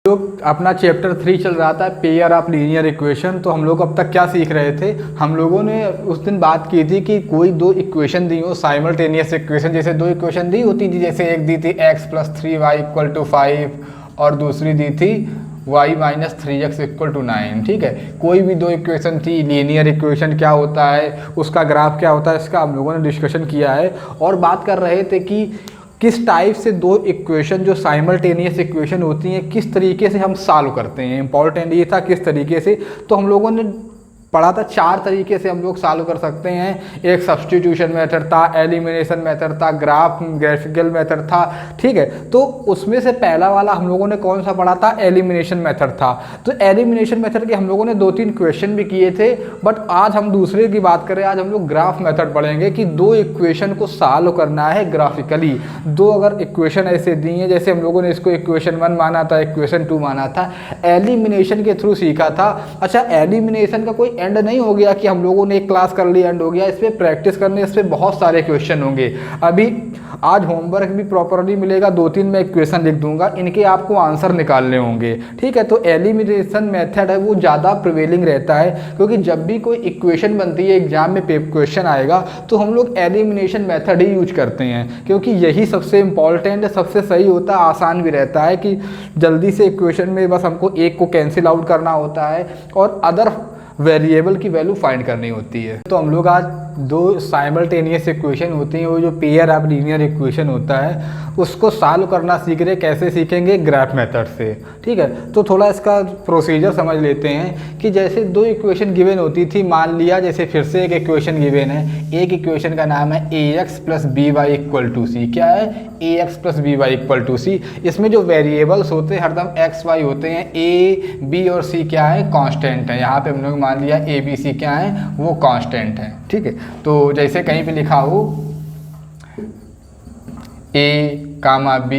लोग अपना चैप्टर 3 चल रहा था पेयर ऑफ लीनियर इक्वेशन। तो हम लोग अब तक क्या सीख रहे थे, हम लोगों ने उस दिन बात की थी कि कोई दो इक्वेशन दी हो, साइमल्टेनियस इक्वेशन, जैसे दो इक्वेशन दी होती थी, जैसे एक दी थी x + 3y = 5 और दूसरी दी थी y - 3x = 9। ठीक है, कोई भी दो इक्वेशन थी। लीनियर इक्वेशन क्या होता है, उसका ग्राफ क्या होता है, इसका हम लोगों ने डिस्कशन किया है और बात कर रहे थे कि किस टाइप से दो इक्वेशन जो साइमल्टेनियस इक्वेशन होती हैं किस तरीके से हम सॉल्व करते हैं। इंपॉर्टेंट ये था किस तरीके से, तो हम लोगों ने पढ़ा था 4 तरीके से हम लोग सॉल्व कर सकते हैं। एक सब्स्टिट्यूशन मेथड था, एलिमिनेशन मेथड था, ग्राफिकल मेथड था। ठीक है, तो उसमें से पहला वाला हम लोगों ने कौन सा पढ़ा था, एलिमिनेशन मेथड था। तो एलिमिनेशन मेथड के हम लोगों ने 2-3 क्वेश्चन भी किए थे, बट आज हम दूसरे की बात करें, आज हम लोग ग्राफ मेथड पढ़ेंगे कि दो इक्वेशन को सॉल्व करना है ग्राफिकली। दो अगर इक्वेशन ऐसे दी हैं, जैसे हम लोगों ने इसको इक्वेशन 1 माना था, इक्वेशन 2 माना था, एलिमिनेशन के थ्रू सीखा था। अच्छा, एलिमिनेशन का कोई एंड नहीं हो गया कि हम लोगों ने एक क्लास कर ली एंड हो गया, इस पर प्रैक्टिस करने, इस पर बहुत सारे क्वेश्चन होंगे। अभी आज होमवर्क भी प्रॉपरली मिलेगा, 2-3 मैं इक्वेशन लिख दूंगा, इनके आपको आंसर निकालने होंगे। ठीक है, तो एलिमिनेशन मेथड है वो ज़्यादा प्रिवेलिंग रहता है, क्योंकि जब भी कोई इक्वेशन बनती है, एग्जाम में क्वेश्चन आएगा, तो हम लोग एलिमिनेशन मेथड ही यूज करते हैं, क्योंकि यही सबसे इंपॉर्टेंट, सबसे सही होता है, आसान भी रहता है कि जल्दी से इक्वेशन में बस हमको एक को कैंसिल आउट करना होता है और अदर वेरिएबल की वैल्यू फाइंड करनी होती है। तो हम लोग आज दो साइमल्टेनियस इक्वेशन होती हैं, वो जो पेयर ऑफ लीनियर इक्वेशन होता है उसको सॉल्व करना सीख रहे। कैसे सीखेंगे, ग्राफ मेथड से। ठीक है, तो थोड़ा इसका प्रोसीजर समझ लेते हैं कि जैसे दो इक्वेशन गिवन होती थी, मान लिया जैसे फिर से एक इक्वेशन गिवन है, एक इक्वेशन का नाम है ax + by = c। क्या है, ax + by = c। इसमें जो वेरिएबल्स होते हैं हरदम x y होते हैं, a b और c क्या है, कांस्टेंट है। यहाँ पे हम लोग मान लिया a b c क्या है, वो कांस्टेंट है। ठीक है, तो जैसे कहीं पे लिखा हो a, B,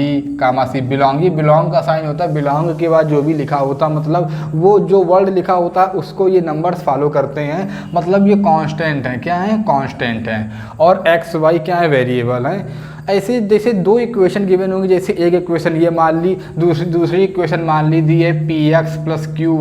C, बिलोंग का साइन होता है, बिलोंग के बाद जो भी लिखा होता मतलब वो जो वर्ड लिखा होता है उसको ये नंबर्स फॉलो करते हैं, मतलब ये कांस्टेंट है। क्या है, कांस्टेंट है। और x y क्या है, वेरिएबल है। ऐसे जैसे दो इक्वेशन गिवन होंगी, जैसे एक इक्वेशन ये मान ली, दूसरी इक्वेशन मान ली दी है px + qy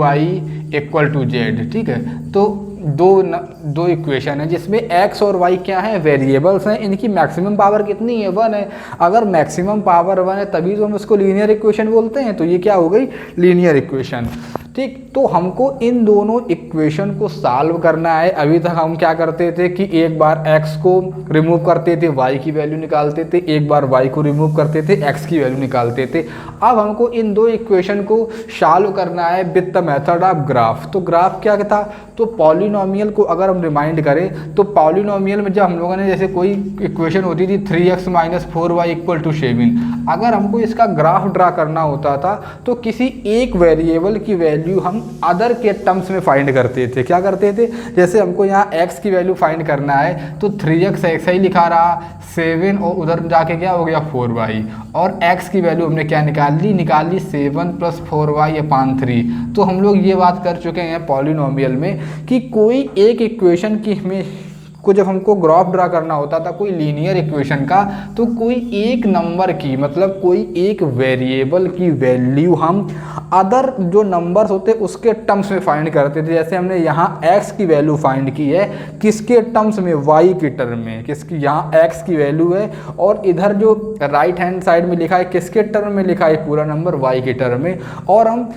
= z। ठीक है, तो दो इक्वेशन है जिसमें x और y क्या है, वेरिएबल्स हैं। इनकी मैक्सिमम पावर कितनी है, 1 है। अगर मैक्सिमम पावर 1 है तभी तो हम उसको लीनियर इक्वेशन बोलते हैं। तो ये क्या हो गई, लीनियर इक्वेशन। ठीक, तो हमको इन दोनों इक्वेशन को सॉल्व करना है। अभी तक हम क्या करते थे कि एक बार x को रिमूव करते थे, y की वैल्यू निकालते थे, एक बार y को रिमूव करते थे, x की वैल्यू निकालते थे। अब हमको इन दो इक्वेशन को सॉल्व करना है with the method of graph. तो ग्राफ क्या था, तो पॉलिनोमियल को अगर हम रिमाइंड करें तो पॉलिनोमियल में जब हम लोगों ने जैसे कोई इक्वेशन होती थी 3x - 4y = 7, अगर हमको इसका ग्राफ ड्रा करना होता था तो किसी एक वेरिएबल की वैल्यू हम अदर के टर्म्स में फाइंड करते थे। क्या करते थे, जैसे हमको यहाँ x की वैल्यू फाइंड करना है तो 3x ऐसा ही लिखा रहा, 7 और उधर जाके क्या हो गया 4y, और x की वैल्यू हमने क्या निकाल ली 7 + 4y/3। तो हम लोग ये बात कर चुके हैं पॉलिनोमियल में कि कोई एक इक्वेशन की हमें को जब हमको ग्राफ ड्रा करना होता था कोई लीनियर इक्वेशन का, तो कोई एक नंबर की मतलब कोई एक वेरिएबल की वैल्यू हम अदर जो नंबर्स होते उसके टर्म्स में फाइंड करते थे। जैसे हमने यहाँ x की वैल्यू फाइंड की है, किसके टर्म्स में, y के टर्म में। किसकी, यहाँ x की वैल्यू है और इधर जो राइट हैंड साइड में लिखा है किसके टर्म में लिखा है, पूरा नंबर y के टर्म में। और हम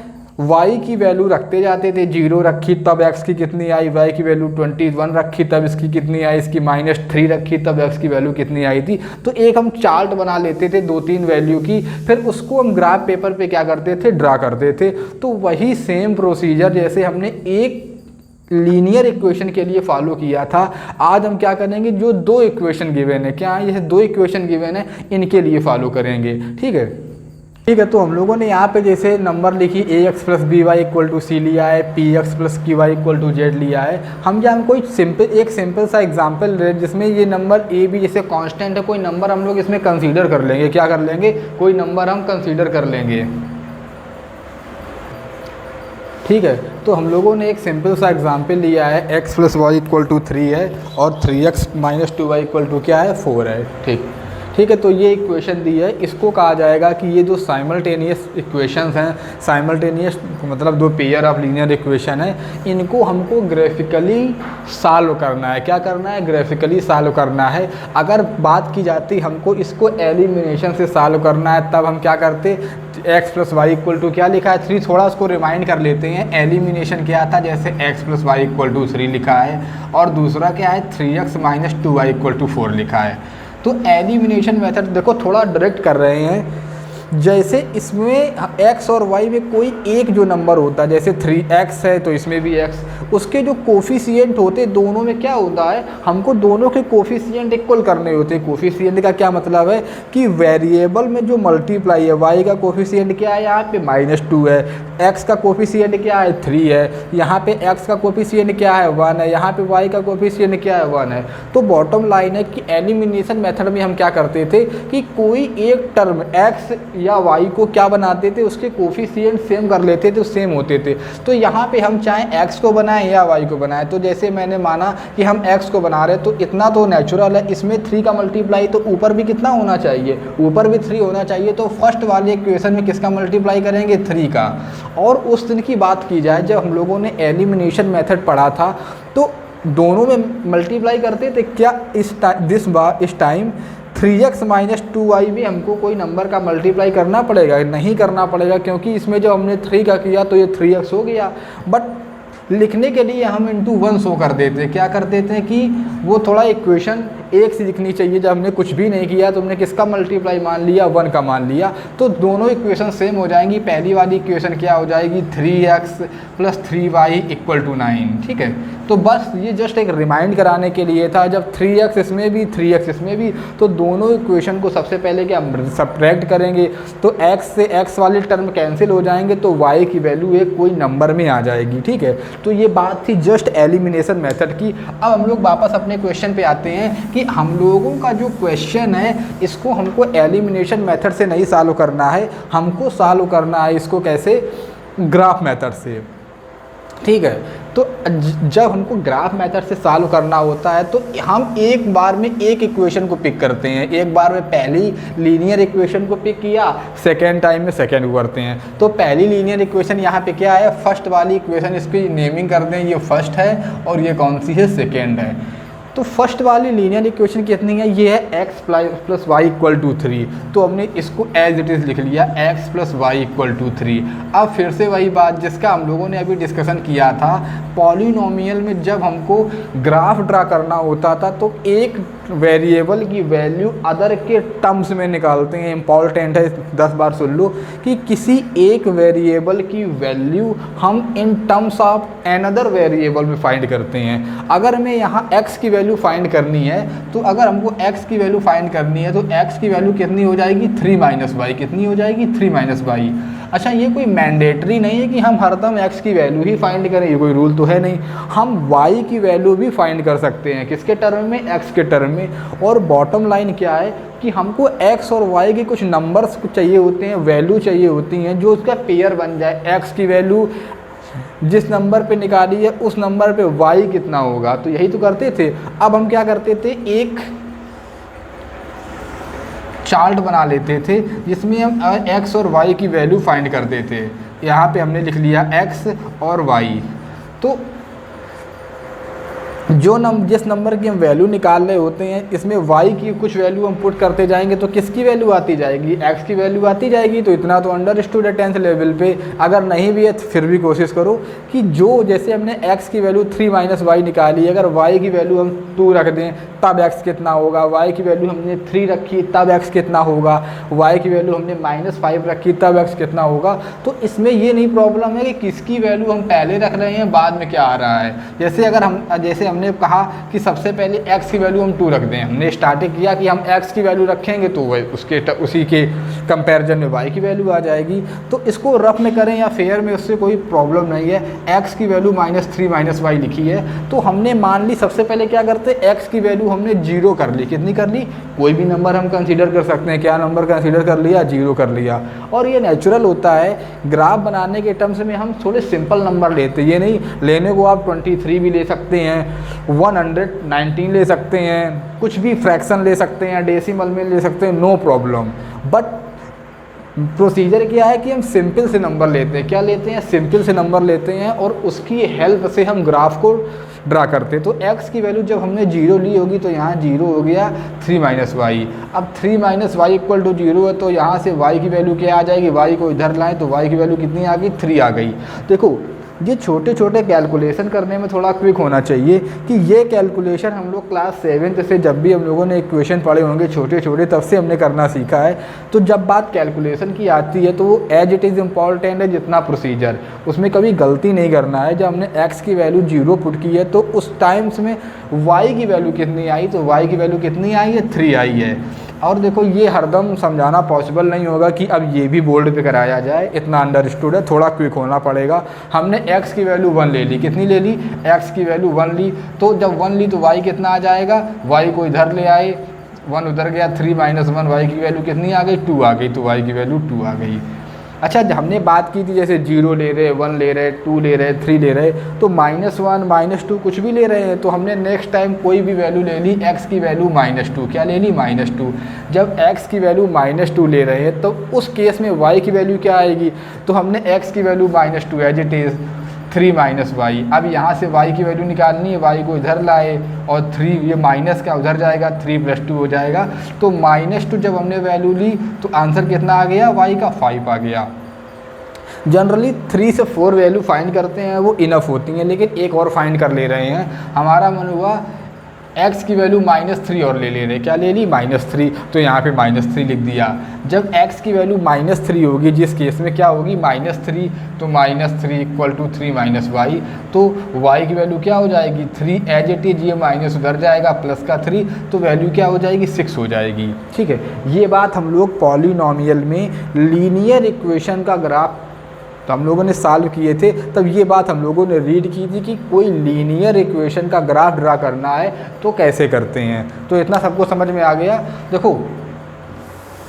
y की वैल्यू रखते जाते थे, 0 रखी तब x की कितनी आई, y की वैल्यू 21 रखी तब इसकी कितनी आई, इसकी -3 रखी तब x की वैल्यू कितनी आई थी। तो एक हम चार्ट बना लेते थे 2-3 वैल्यू की, फिर उसको हम ग्राफ पेपर पे क्या करते थे, ड्रा करते थे। तो वही सेम प्रोसीजर जैसे हमने एक लीनियर इक्वेशन के लिए फॉलो किया था, आज हम क्या करेंगे, जो दो इक्वेशन गिवन है, क्या ये दो इक्वेशन गिवन है, इनके लिए फॉलो करेंगे। ठीक है, तो हम लोगों ने यहाँ पे जैसे नंबर लिखी ax + by = c लिया है, px + qy = z लिया है। हम यहाँ कोई एक सिंपल सा एग्जांपल ले जिसमें ये नंबर a b जैसे कांस्टेंट है, कोई नंबर हम लोग इसमें कंसीडर कर लेंगे। क्या कर लेंगे, कोई नंबर हम कंसीडर कर लेंगे। ठीक है, तो हम लोगों ने एक सिंपल सा एग्जांपल लिया है, x + y = 3 है और 3x - 2y = क्या है, 4 है। ठीक, ठीक है। तो ये इक्वेशन दी है, इसको कहा जाएगा कि ये जो साइमल्टेनियस इक्वेशंस हैं, साइमल्टेनियस मतलब दो पेयर ऑफ लीनियर इक्वेशन है, इनको हमको ग्राफिकली सॉल्व करना है। क्या करना है? ग्राफिकली सॉल्व करना है। अगर बात की जाती हमको इसको एलिमिनेशन से सॉल्व करना है, तब हम क्या करते, x plus y equal to क्या लिखा है 3, थोड़ा उसको रिमाइंड कर लेते हैं। एलिमिनेशन क्या था, जैसे x plus y equal to 3 लिखा है, और दूसरा क्या है 3x minus 2y equal to 4 लिखा है। तो एलिमिनेशन मेथड देखो थोड़ा डायरेक्ट कर रहे हैं। जैसे इसमें x और y में कोई एक जो नंबर होता है, जैसे 3x है तो इसमें भी x, उसके जो कोफिशिएंट होते दोनों में क्या होता है, हमको दोनों के कोफिशिएंट इक्वल करने होते हैं। कोफिशिएंट का क्या मतलब है कि वेरिएबल में जो मल्टीप्लाई है, y का कोफिशिएंट क्या है, यहाँ पे -2 है, x का कोफिशिएंट क्या है 3 है, यहाँ पे x का कोफिशिएंट क्या है 1 है, यहाँ पे y का कोफिशिएंट क्या है 1 है। तो बॉटम लाइन है कि एलिमिनेशन मेथड में हम क्या करते थे कि कोई एक टर्म x या y को क्या बनाते थे, उसके कोफिशिएंट सेम कर लेते थे, सेम होते थे। तो यहाँ पे हम चाहे x को बनाएं या y को बनाएं, तो जैसे मैंने माना कि हम x को बना रहे, तो इतना तो नेचुरल है, इसमें 3 का मल्टीप्लाई तो ऊपर भी कितना होना चाहिए, ऊपर भी 3 होना चाहिए। तो फर्स्ट वाले इक्वेशन में किसका मल्टीप्लाई करेंगे 3 का। और उस दिन की बात की जाए जब हम लोगों ने एलिमिनेशन मेथड पढ़ा था, तो दोनों में मल्टीप्लाई करते थे क्या, इस टाइम 3x माइनस 2y भी हमको कोई नंबर का मल्टीप्लाई करना पड़ेगा, नहीं करना पड़ेगा, क्योंकि इसमें जब हमने 3 का किया तो ये 3x हो गया। बट लिखने के लिए हम इंटू 1 शो कर देते, क्या कर देते हैं कि वो थोड़ा इक्वेशन एक सी दिखनी चाहिए। जब हमने कुछ भी नहीं किया तो हमने किसका मल्टीप्लाई मान लिया, 1 का मान लिया, तो दोनों इक्वेशन सेम हो जाएंगी। पहली वाली इक्वेशन क्या हो जाएगी 3x plus 3y equal to 9। ठीक है, तो बस ये जस्ट एक रिमाइंड कराने के लिए था। जब 3x इसमें भी 3x इसमें भी, तो दोनों इक्वेशन को सबसे पहले क्या सब्ट्रैक्ट करेंगे, तो x से x वाले टर्म कैंसिल हो जाएंगे, तो y की वैल्यू एक कोई नंबर में आ जाएगी। ठीक है, तो ये बात थी जस्ट एलिमिनेशन मेथड की। अब हम लोग वापस अपने क्वेश्चन पे आते हैं कि हम लोगों का जो क्वेश्चन है इसको हमको एलिमिनेशन मेथड से नहीं सॉल्व करना है, हमको सॉल्व करना है इसको कैसे, ग्राफ मेथड से। ठीक है, तो जब हमको ग्राफ मेथड से सॉल्व करना होता है तो हम एक बार में एक इक्वेशन को पिक करते हैं। एक बार में पहली लीनियर इक्वेशन को पिक किया, सेकेंड टाइम में सेकेंड को करते हैं। तो पहली लीनियर इक्वेशन यहाँ पे क्या है, फर्स्ट वाली इक्वेशन, इसकी नेमिंग कर दें, ये फर्स्ट है और ये कौन सी है, सेकेंड है। तो फर्स्ट वाली लीनियर इक्वेशन कितनी है, ये है x plus y equal to 3। तो हमने इसको एज इट इज़ लिख लिया, x plus y equal to 3। अब फिर से वही बात जिसका हम लोगों ने अभी डिस्कशन किया था, पॉलिनोमियल में जब हमको ग्राफ ड्रा करना होता था तो एक वेरिएबल की वैल्यू अदर के टर्म्स में निकालते हैं। इम्पॉर्टेंट है, 10 बार सुन लो कि किसी एक वेरिएबल की वैल्यू हम in terms of another variable में फाइंड करते हैं। अगर मैं यहाँ x की वैल्यू फाइंड करनी है, तो अगर हमको x की वैल्यू फाइंड करनी है तो x की वैल्यू कितनी हो जाएगी 3 माइनस वाई, कितनी हो जाएगी 3 माइनस वाई। अच्छा, ये कोई मैंडेटरी नहीं है कि हम हरदम x की वैल्यू ही फाइंड करें, ये कोई रूल तो है नहीं। हम y की वैल्यू भी फाइंड कर सकते हैं, किसके टर्म में, x के टर्म में। और बॉटम लाइन क्या है कि हमको x और y के कुछ नंबर्स चाहिए होते हैं, वैल्यू चाहिए होती हैं जो उसका पेयर बन जाए। x की वैल्यू जिस नंबर पे निकाली है उस नंबर पे y कितना होगा, तो यही तो करते थे। अब हम क्या करते थे, एक चार्ट बना लेते थे जिसमें हम x और y की वैल्यू फाइंड करते थे। यहाँ पे हमने लिख लिया x और y। तो जिस नंबर की हम वैल्यू निकाल रहे होते हैं, इसमें y की कुछ वैल्यू हम पुट करते जाएंगे तो किसकी वैल्यू आती जाएगी, x की वैल्यू आती जाएगी। तो इतना तो अंडरस्टूड है 10th लेवल पे। अगर नहीं भी है तो फिर भी कोशिश करो कि जो जैसे हमने x की वैल्यू 3 माइनस वाई निकाली, अगर y की वैल्यू हम 2 रख दें तब x कितना होगा, y की वैल्यू हमने 3 रखी तब x कितना होगा, y की वैल्यू हमने -5 रखी तब x कितना होगा। तो इसमें ये नहीं प्रॉब्लम है कि किसकी वैल्यू हम पहले रख रहे हैं बाद में क्या आ रहा है। जैसे हमने कहा कि सबसे पहले x की वैल्यू हम 2 रख दें, हमने स्टार्टिंग किया कि हम x की वैल्यू रखेंगे तो उसी के कंपैरिजन में y की वैल्यू आ जाएगी। तो इसको रफ में करें या फेयर में, उससे कोई प्रॉब्लम नहीं है। x की वैल्यू -3 माइनस वाई लिखी है, तो हमने मान ली सबसे पहले क्या करते, x की वैल्यू हमने 0 कर ली। कितनी कर ली, कोई भी नंबर हम कंसीडर कर सकते हैं। क्या नंबर कंसीडर कर लिया, 0 कर लिया। और ये नेचुरल होता है, ग्राफ बनाने के टर्म्स में हम थोड़े सिंपल नंबर लेते हैं। ये नहीं लेने को आप 23 भी ले सकते हैं, 119 ले सकते हैं, कुछ भी फ्रैक्शन ले सकते हैं, डेसिमल में ले सकते हैं, नो प्रॉब्लम। बट प्रोसीजर क्या है कि हम सिंपल से नंबर लेते हैं। क्या लेते हैं? सिंपल से नंबर लेते हैं और उसकी हेल्प से हम ग्राफ को ड्रा करते हैं। तो x की वैल्यू जब हमने 0 ली होगी तो यहाँ 0 हो गया 3 माइनस वाई। अब 3 माइनस वाई इक्वल टू 0 है, तो यहाँ से y की वैल्यू क्या आ जाएगी? y को इधर लाएं तो y की वैल्यू कितनी आ गई? 3 आ गई। देखो ये छोटे छोटे कैलकुलेशन करने में थोड़ा क्विक होना चाहिए कि ये कैलकुलेशन हम लोग क्लास 7 से जब भी हम लोगों ने इक्वेशन पढ़े होंगे छोटे छोटे, तब से हमने करना सीखा है। तो जब बात कैलकुलेशन की आती है तो वो एज इट इज़ इम्पॉर्टेंट है जितना प्रोसीजर, उसमें कभी गलती नहीं करना है। जब हमने x की वैल्यू 0 पुट की है तो उस टाइम्स में y की वैल्यू कितनी आई? तो y की वैल्यू कितनी आई है? 3 आई है। और देखो ये हरदम समझाना पॉसिबल नहीं होगा कि अब ये भी बोर्ड पे कराया जाए, इतना अंडरस्टूड है, थोड़ा क्विक होना पड़ेगा। हमने x की वैल्यू 1 ले ली, कितनी ले ली? x की वैल्यू 1 ली, तो जब 1 ली तो y कितना आ जाएगा? y को इधर ले आए, 1 उधर गया, 3 माइनस 1, y की वैल्यू कितनी आ गई? 2 आ गई, तो y की वैल्यू 2 आ गई। अच्छा हमने बात की थी जैसे 0 ले रहे, 1 ले रहे, 2 ले रहे, 3 ले रहे, तो -1 -2 कुछ भी ले रहे हैं, तो हमने नेक्स्ट टाइम कोई भी वैल्यू ले ली, x की वैल्यू -2। क्या ले ली? -2। जब x की वैल्यू -2 ले रहे हैं तो उस केस में y की वैल्यू क्या आएगी? तो हमने x की value -2 as it is 3 minus y. अब यहाँ से y की वैल्यू निकालनी है, y को इधर लाए और 3, ये माइनस का उधर जाएगा, 3 + 2 हो जाएगा। तो -2 जब हमने वैल्यू ली तो आंसर कितना आ गया? y का 5 आ गया। जनरली 3 से 4 वैल्यू फाइंड करते हैं वो इनफ होती हैं, लेकिन एक और फाइंड कर ले रहे हैं। हमारा मन हुआ x की वैल्यू -3 और ले ले रहे, क्या ले ली? -3, तो यहाँ पे -3 लिख दिया। जब x की वैल्यू -3 होगी, जिस केस में क्या होगी? -3, तो -3 इक्वल टू 3 माइनस वाई, तो y की वैल्यू क्या हो जाएगी? 3 एज इट इज, ये माइनस उधर जाएगा, प्लस का 3, तो वैल्यू क्या हो जाएगी? 6 हो जाएगी। ठीक है, ये बात हम लोग पॉलिनॉमियल में लीनियर इक्वेशन का ग्राफ तो हम लोगों ने सॉल्व किए थे, तब ये बात हम लोगों ने रीड की थी कि कोई लीनियर इक्वेशन का ग्राफ ड्रा करना है तो कैसे करते हैं। तो इतना सबको समझ में आ गया। देखो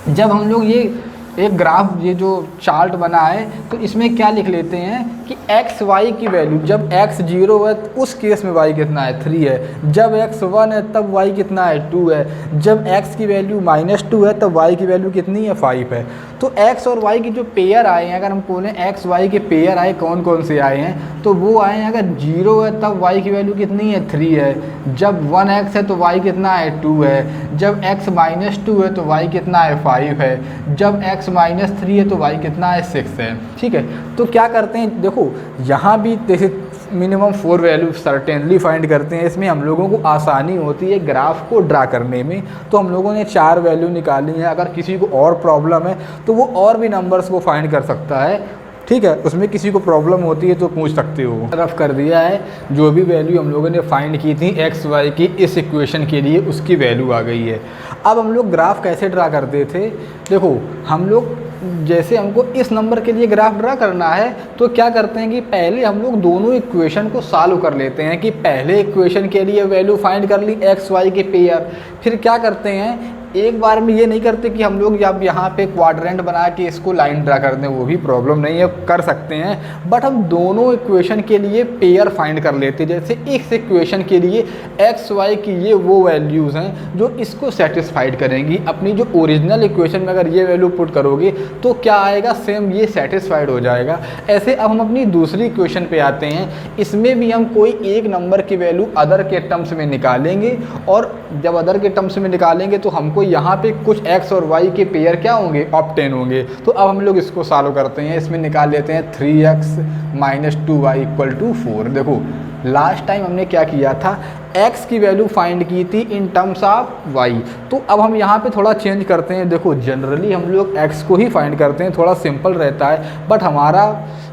जब हम लोग ये एक ग्राफ, ये जो चार्ट बना है, तो इसमें क्या लिख लेते हैं कि x y की वैल्यू, जब x 0 है तो उस केस में y कितना है? 3 है। जब x 1 है तब y कितना है? 2 है। जब x की वैल्यू -2 है तब y की वैल्यू कितनी है? 5 है। तो x और y की जो पेयर आए हैं, अगर हम बोलें x y के पेयर आए, कौन कौन से आए हैं, तो वो आए हैं, अगर 0 है तब y की वैल्यू कितनी है? 3 है। जब 1x है तो y कितना है? 2 है। जब x -2 है तो y कितना है? 5 है। जब x -3 है तो y कितना है? 6 है। ठीक है, तो क्या करते हैं, देखो यहाँ भी जैसे मिनिमम 4 वैल्यू सर्टेनली फाइंड करते हैं, इसमें हम लोगों को आसानी होती है ग्राफ को ड्रा करने में। तो हम लोगों ने 4 वैल्यू निकाली हैं। अगर किसी को और प्रॉब्लम है तो वो और भी नंबर्स को फाइंड कर सकता है। ठीक है, उसमें किसी को प्रॉब्लम होती है तो पूछ सकते हो। तरफ कर दिया है, जो भी वैल्यू हम लोगों ने फाइंड की थी x y की इस इक्वेशन के लिए, उसकी वैल्यू आ गई है। अब हम लोग ग्राफ कैसे ड्रा करते थे? देखो हम लोग जैसे हमको इस नंबर के लिए ग्राफ ड्रा करना है तो क्या करते हैं कि पहले हम लोग दोनों इक्वेशन को सॉल्व कर लेते हैं कि पहले इक्वेशन के लिए वैल्यू फाइंड कर ली x y के पेयर। फिर क्या करते हैं, एक बार में ये नहीं करते कि हम लोग जब यहाँ पे क्वाड्रेंट बना के इसको लाइन ड्रा कर दें, वो भी प्रॉब्लम नहीं है, कर सकते हैं। बट हम दोनों इक्वेशन के लिए पेयर फाइंड कर लेते हैं। जैसे इस इक्वेशन के लिए एक्स वाई की ये वो वैल्यूज़ हैं जो इसको सेटिस्फाइड करेंगी। अपनी जो ओरिजिनल इक्वेशन में अगर ये वैल्यू पुट करोगे तो क्या आएगा, सेम ये सेटिस्फाइड हो जाएगा। ऐसे अब हम अपनी दूसरी इक्वेशन पे आते हैं। इसमें भी हम कोई एक नंबर की वैल्यू अदर के टर्म्स में निकालेंगे, और जब अदर के टर्म्स में निकालेंगे तो हमको यहाँ पे कुछ x और y के पेयर क्या होंगे, ऑब्टेन होंगे। तो अब हम लोग इसको सॉल्व करते हैं। इसमें निकाल लेते हैं 3x - 2y = 4। देखो लास्ट टाइम हमने क्या किया था, x की वैल्यू फाइंड की थी इन टर्म्स ऑफ y। तो अब हम यहाँ पे थोड़ा चेंज करते हैं। देखो जनरली हम लोग x को ही फाइंड करते हैं, थोड़ा सिंपल रहता है। बट हमारा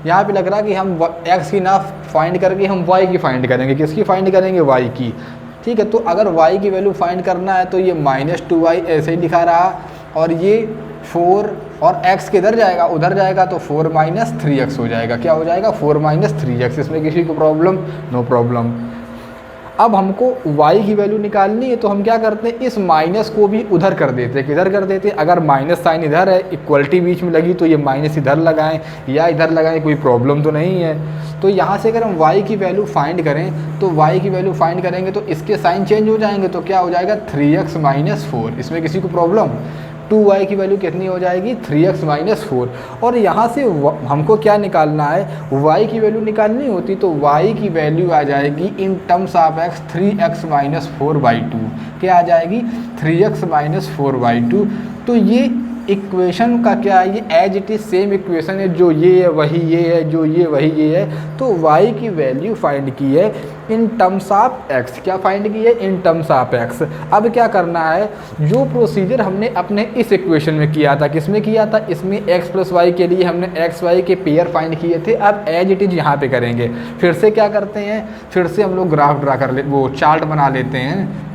यहाँ पे लग रहा है कि हम x की ना फाइंड करके हम y की फाइंड करेंगे। किसकी फाइंड करेंगे, y की। ठीक है, तो अगर y की वैल्यू फाइंड करना है तो ये -2y ऐसे ही लिखा रहा, और ये 4 और x किधर जाएगा, उधर जाएगा, तो 4 - 3x हो जाएगा। क्या हो जाएगा, 4 - 3x। इसमें किसी को प्रॉब्लम, नो प्रॉब्लम। अब हमको y की वैल्यू निकालनी है, तो हम क्या करते हैं, इस माइनस को भी उधर कर देते हैं। किधर कर देते हैं, अगर माइनस साइन इधर है, इक्वलिटी बीच में लगी, तो ये माइनस इधर लगाएं या इधर लगाएं, कोई प्रॉब्लम तो नहीं है। तो यहाँ से अगर हम y की वैल्यू फाइंड करें, तो y की वैल्यू फाइंड करेंगे तो इसके साइन चेंज हो जाएंगे, तो क्या हो जाएगा 3x - 4। इसमें किसी को प्रॉब्लम, 2y की वैल्यू कितनी हो जाएगी 3x - 4। और यहाँ से हमको क्या निकालना है, y की वैल्यू निकालनी होती, तो y की वैल्यू आ जाएगी in terms of x 3x - 4/2। क्या आ जाएगी 3x - 4/2। तो ये इक्वेशन का क्या है, ये as it is same equation है, जो ये है वही ये है, जो ये वही ये है। तो y की वैल्यू फाइंड की है इन टर्म्स ऑफ x। क्या फाइंड की है, इन टर्म्स ऑफ x। अब क्या करना है, जो प्रोसीजर हमने अपने इस इक्वेशन में किया था, किस में किया था, इसमें x + y के लिए हमने x y के पेयर फाइंड किए थे, अब एज इट इज यहाँ पे करेंगे। फिर से क्या करते हैं, फिर से हम लोग ग्राफ ड्रा कर ले, वो चार्ट बना लेते हैं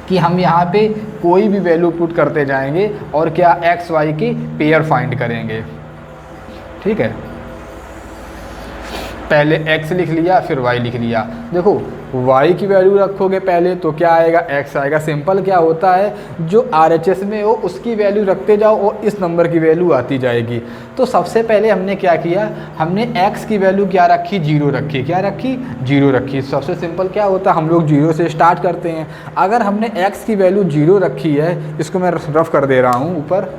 कि हम यहाँ पे कोई भी वैल्यू पुट करते जाएंगे और क्या एक्स वाई की पेयर फाइंड करेंगे। ठीक है, पहले x लिख लिया, फिर y लिख लिया। देखो y की वैल्यू रखोगे पहले तो क्या आएगा, x आएगा। सिंपल क्या होता है, जो RHS में हो उसकी वैल्यू रखते जाओ और इस नंबर की वैल्यू आती जाएगी। तो सबसे पहले हमने क्या किया, हमने x की वैल्यू क्या रखी, 0 रखी। क्या रखी, 0 रखी। सबसे सिंपल क्या होता है, हम लोग 0 से स्टार्ट करते हैं। अगर हमने x की वैल्यू 0 रखी है, इसको मैं रफ कर दे रहा हूँ ऊपर,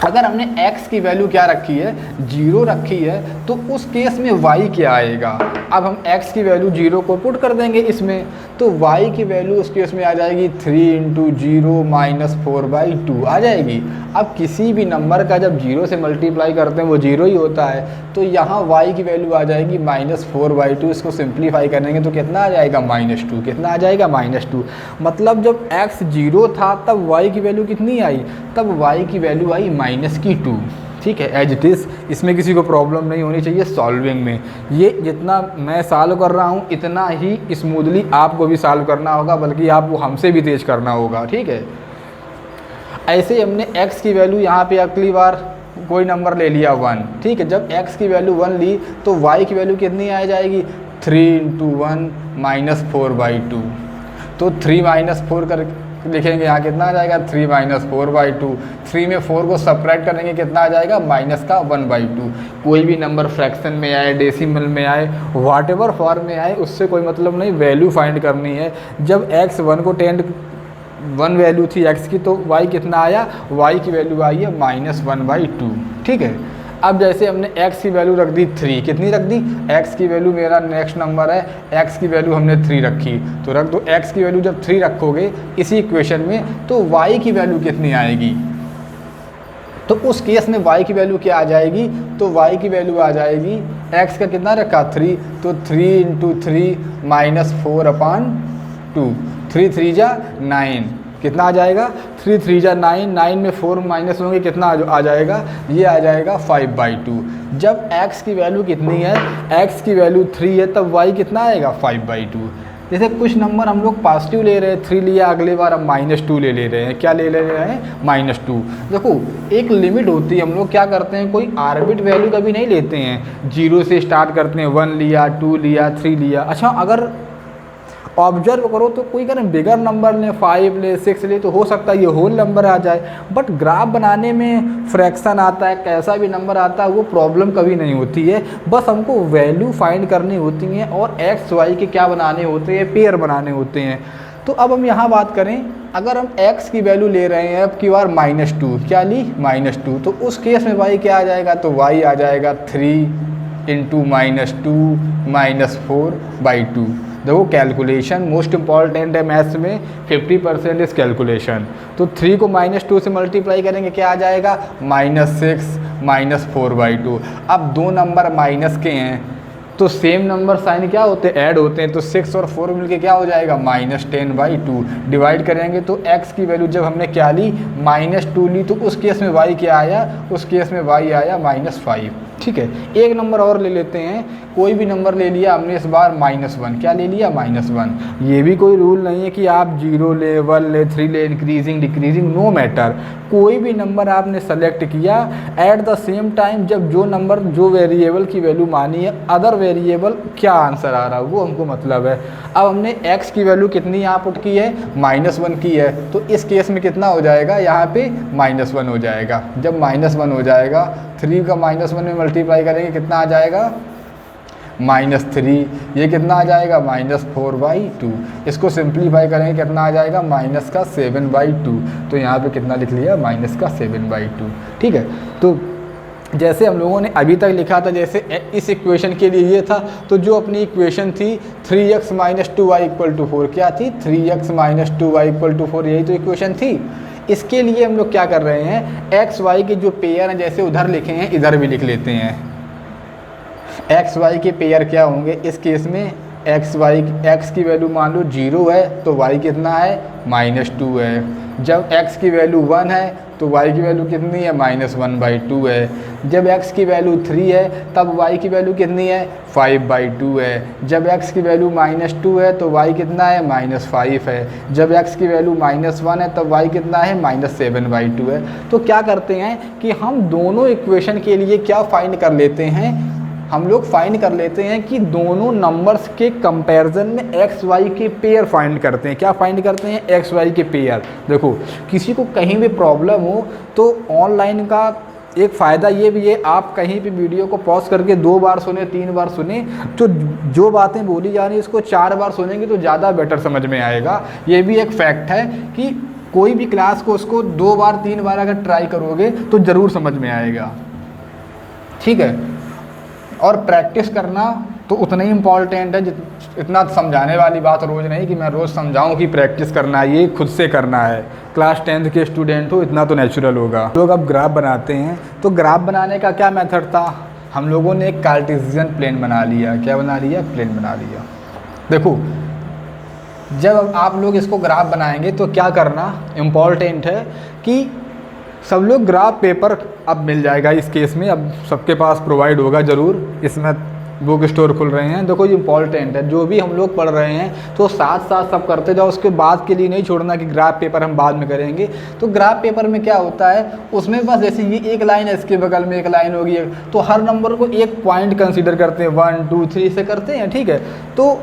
अगर हमने x की वैल्यू क्या रखी है, 0 रखी है, तो उस केस में y क्या आएगा। अब हम x की वैल्यू 0 को पुट कर देंगे इसमें, तो y की वैल्यू उस केस में आ जाएगी 3 × 0 - 4/2 आ जाएगी। अब किसी भी नंबर का जब 0 से मल्टीप्लाई करते हैं वो 0 ही होता है, तो यहाँ y की वैल्यू आ जाएगी -4/2। इसको सिंप्लीफाई करेंगे तो कितना आ जाएगा, -2। कितना आ जाएगा, -2। मतलब जब x 0 था तब y की वैल्यू कितनी आई, तब y की वैल्यू आई -2। ठीक है, एज इट इज़। इसमें किसी को प्रॉब्लम नहीं होनी चाहिए सॉल्विंग में। ये जितना मैं सॉल्व कर रहा हूँ इतना ही स्मूथली आपको भी सॉल्व करना होगा, बल्कि आपको हमसे भी तेज करना होगा। ठीक है, ऐसे ही हमने x की वैल्यू यहाँ पे अगली बार कोई नंबर ले लिया 1। ठीक है, जब x की वैल्यू 1 ली तो y की वैल्यू कितनी आ जाएगी, 3 × 1 - 4/2। तो 3 - 4 कर लिखेंगे, यहाँ कितना आ जाएगा 3 - 4/2। 3 में 4 को सब्ट्रैक्ट करेंगे, कितना आ जाएगा, -1/2। कोई भी नंबर फ्रैक्शन में आए, डेसिमल में आए, व्हाटएवर फॉर्म में आए, उससे कोई मतलब नहीं, वैल्यू फाइंड करनी है। जब x 1 को 1 वैल्यू थी x की, तो y कितना आया, y की वैल्यू आई है -1/2। ठीक है, अब जैसे हमने x की वैल्यू रख दी 3, कितनी रख दी, x की वैल्यू, मेरा नेक्स्ट नंबर है, x की वैल्यू हमने 3 रखी, तो रख दो। x की वैल्यू जब 3 रखोगे इसी इक्वेशन में, तो y की वैल्यू कितनी आएगी, तो उस केस में y की वैल्यू क्या आ जाएगी, तो y की वैल्यू आ जाएगी, x का कितना रखा 3, तो 3 × 3 - 4/2। 3 × 3 = 9, कितना आ जाएगा, 3 × 3 = 9। 9 में 4 माइनस होंगे, कितना आ जाएगा, ये आ जाएगा 5/2। जब x की वैल्यू कितनी है, x की वैल्यू 3 है, तब y कितना आएगा, 5/2। जैसे कुछ नंबर हम लोग पॉजिटिव ले रहे हैं, 3 लिया, अगली बार हम -2 ले रहे हैं। क्या ले रहे हैं, -2। देखो एक लिमिट होती है, हम लोग क्या करते हैं, कोई आर्बिट वैल्यू कभी नहीं लेते हैं। 0 से स्टार्ट करते हैं, 1 लिया, 2 लिया, 3 लिया। अच्छा, अगर ऑब्जर्व करो तो कोई करें बिगर नंबर ले, 5 ले, 6 ले, तो हो सकता है ये होल नंबर आ जाए। बट ग्राफ बनाने में फ्रैक्शन आता है, कैसा भी नंबर आता है, वो प्रॉब्लम कभी नहीं होती है। बस हमको वैल्यू फाइंड करनी होती हैं और x y के क्या बनाने होते हैं, पेयर बनाने होते हैं। तो अब हम यहाँ बात करें, अगर हम x की वैल्यू ले रहे हैं अब की बार -2, क्या ली, -2, तो उस केस में y क्या आ जाएगा, तो y आ जाएगा 3 × -2 - 4/2। देखो कैलकुलेशन मोस्ट इंपॉर्टेंट है मैथ्स में, 50% इज कैलकुलेशन। तो 3 को -2 से मल्टीप्लाई करेंगे, क्या आ जाएगा, -6 - 4/2। अब दो नंबर माइनस के हैं तो सेम नंबर साइन क्या होते हैं, ऐड होते हैं, तो 6 और 4 मिलके क्या हो जाएगा, -10/2। डिवाइड करेंगे तो x की वैल्यू जब हमने क्या ली, -2 ली, तो उस केस में y क्या आया, उस केस में y आया -5। ठीक है, एक नंबर और ले लेते हैं, कोई भी नंबर ले लिया हमने इस बार -1, क्या ले लिया -1। ये भी कोई रूल नहीं है कि आप 0 ले, 1 ले, 3 ले, इंक्रीजिंग डिक्रीजिंग, नो मैटर, कोई भी नंबर आपने सेलेक्ट किया, एट द सेम टाइम जब जो नंबर जो वेरिएबल की वैल्यू मानी है, अदर वेरिएबल क्या आंसर आ रहा है वो हमको मतलब है। अब हमने x की वैल्यू कितनी यहाँ पुट की है, -1 की है, तो इस केस में कितना हो जाएगा, यहाँ पे -1 हो जाएगा। जब -1 हो जाएगा, 3 का -1 में मल्टीप्लाई करेंगे कितना आ जाएगा, -3, ये कितना आ जाएगा, -4/2, इसको सिंप्लीफाई करेंगे कितना आ जाएगा, -7/2, तो यहाँ पे कितना लिख लिया, -7/2। ठीक है, तो जैसे हम लोगों ने अभी तक लिखा था, जैसे इस इक्वेशन के लिए ये था, तो जो अपनी इक्वेशन थी 3x - 2y = 4, क्या थी, 3x - 2y = 4, यही तो इक्वेशन थी। इसके लिए हम लोग क्या कर रहे हैं, एक्स वाई के जो पेयर हैं जैसे उधर लिखे हैं इधर भी लिख लेते हैं। एक्स वाई के पेयर क्या होंगे इस केस में, एक्स की वैल्यू मान लो 0 है तो वाई कितना है, -2 है। जब x की वैल्यू 1 है तो y की वैल्यू कितनी है, -1/2 है। जब x की वैल्यू 3 है तब y की वैल्यू कितनी है, 5/2 है। जब x की वैल्यू -2 है तो y कितना है, -5 है। जब x की वैल्यू -1 है तब y कितना है, -7/2 है। तो क्या करते हैं कि हम दोनों इक्वेशन के लिए क्या फाइंड कर लेते हैं, हम लोग फाइंड कर लेते हैं कि दोनों नंबर्स के कंपैरिजन में एक्स वाई के पेयर फाइंड करते हैं। क्या फाइंड करते हैं, एक्स वाई के पेयर। देखो किसी को कहीं भी प्रॉब्लम हो तो ऑनलाइन का एक फ़ायदा ये भी है, आप कहीं भी वीडियो को पॉज करके 2 बार सुने, 3 बार सुने, तो जो बातें बोली जा रही हैं उसको 4 बार सुनेंगे तो ज़्यादा बेटर समझ में आएगा। ये भी एक फैक्ट है कि कोई भी क्लास को उसको 2 बार 3 बार अगर ट्राई करोगे तो ज़रूर समझ में आएगा। ठीक है, और प्रैक्टिस करना तो उतना ही इम्पॉर्टेंट है, इतना समझाने वाली बात रोज़ नहीं कि मैं रोज़ समझाऊं कि प्रैक्टिस करना है, ये खुद से करना है। क्लास 10th के स्टूडेंट हो इतना तो नेचुरल होगा। लोग अब ग्राफ बनाते हैं, तो ग्राफ बनाने का क्या मेथड था, हम लोगों ने एक कार्टेशियन प्लेन बना लिया। क्या बना लिया, प्लेन बना लिया। देखो जब आप लोग इसको ग्राफ बनाएंगे तो क्या करना इम्पॉर्टेंट है कि सब लोग ग्राफ पेपर अब मिल जाएगा इस केस में, अब सबके पास प्रोवाइड होगा ज़रूर, इसमें बुक स्टोर खुल रहे हैं। देखो ये इंपॉर्टेंट है, जो भी हम लोग पढ़ रहे हैं तो साथ साथ सब करते जाओ, उसके बाद के लिए नहीं छोड़ना कि ग्राफ पेपर हम बाद में करेंगे। तो ग्राफ पेपर में क्या होता है, उसमें बस जैसे ये एक लाइन है, इसके बगल में एक लाइन होगी, तो हर नंबर को एक पॉइंट कंसीडर करते हैं, 1 2 3 से करते हैं। ठीक है, तो